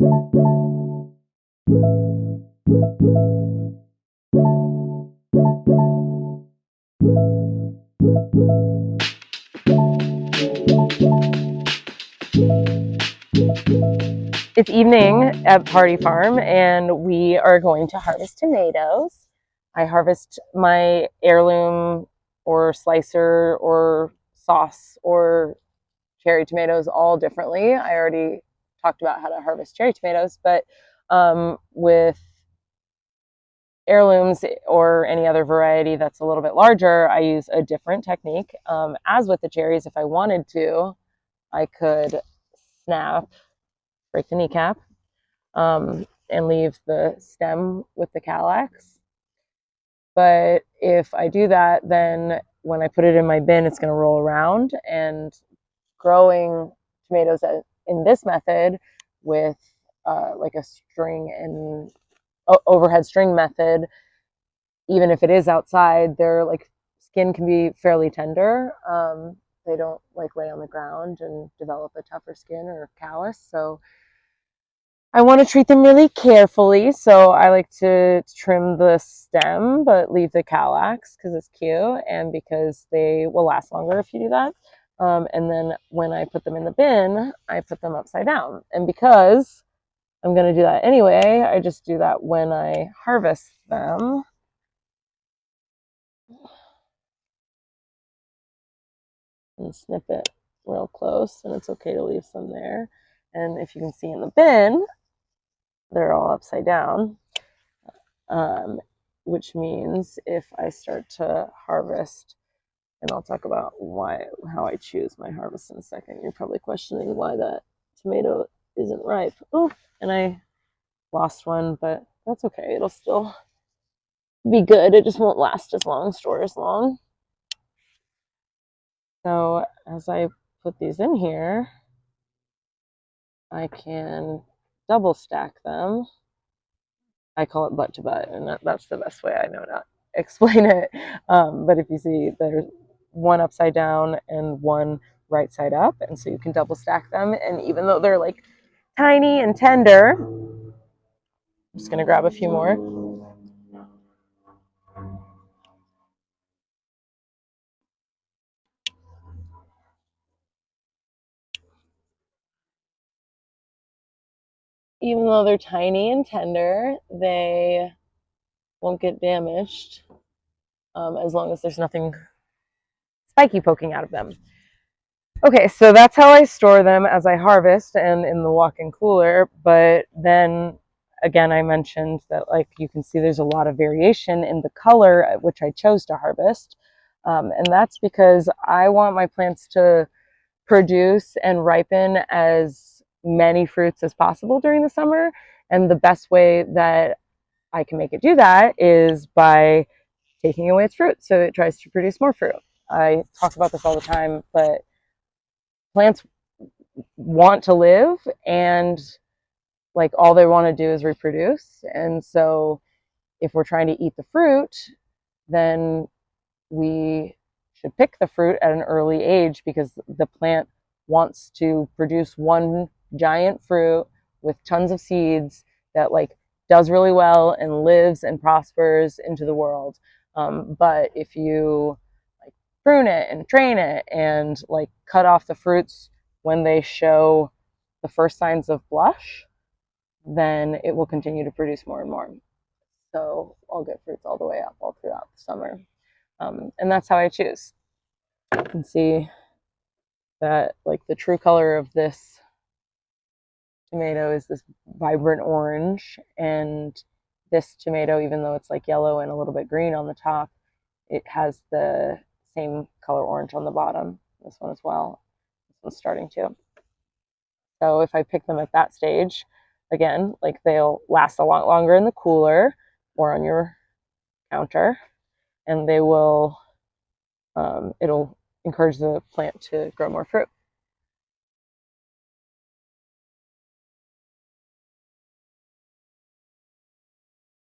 It's evening at Pardee Farm, and we are going to harvest tomatoes. I harvest my heirloom or slicer or sauce or cherry tomatoes all differently. I already talked about how to harvest cherry tomatoes, but with heirlooms or any other variety that's a little bit larger, I use a different technique. As with the cherries, if I wanted to, I could snap, break the kneecap, and leave the stem with the calyx. But if I do that, then when I put it in my bin, it's going to roll around. And growing tomatoes in this method with like a string and overhead string method, even if it is outside, their like skin can be fairly tender. They don't like lay on the ground and develop a tougher skin or callus. So I want to treat them really carefully, so I like to trim the stem but leave the calyx because it's cute and because they will last longer if you do that. And then when I put them in the bin, I put them upside down. And because I'm going to do that anyway, I just do that when I harvest them. And snip it real close, and it's okay to leave some there. And if you can see in the bin, they're all upside down. Which means if I start to harvest, and I'll talk about how I choose my harvest in a second. You're probably questioning why that tomato isn't ripe. Oh, and I lost one, but that's okay. It'll still be good. It just won't last as long, store as long. So as I put these in here, I can double stack them. I call it butt to butt, and that's the best way I know to explain it. But if you see, there's one upside down and one right side up, and so you can double stack them. And even though they're like tiny and tender, I'm just gonna grab a few more. Even though they're tiny and tender, they won't get damaged as long as there's nothing spiky poking out of them. Okay, so that's how I store them as I harvest and in the walk-in cooler. But then again, I mentioned that like you can see there's a lot of variation in the color at which I chose to harvest. And that's because I want my plants to produce and ripen as many fruits as possible during the summer. And the best way that I can make it do that is by taking away its fruit so it tries to produce more fruit. I talk about this all the time, but plants want to live, and like all they want to do is reproduce. And so if we're trying to eat the fruit, then we should pick the fruit at an early age because the plant wants to produce one giant fruit with tons of seeds that like does really well and lives and prospers into the world. But if you like prune it and train it and like cut off the fruits when they show the first signs of blush, then it will continue to produce more and more. So I'll get fruits all the way up all throughout the summer. And that's how I choose. You can see that like the true color of this tomato is this vibrant orange, and this tomato, even though it's like yellow and a little bit green on the top, it has the same color orange on the bottom. This one as well. This one's starting to. So if I pick them at that stage, again, like they'll last a lot longer in the cooler or on your counter, and they will it'll encourage the plant to grow more fruit.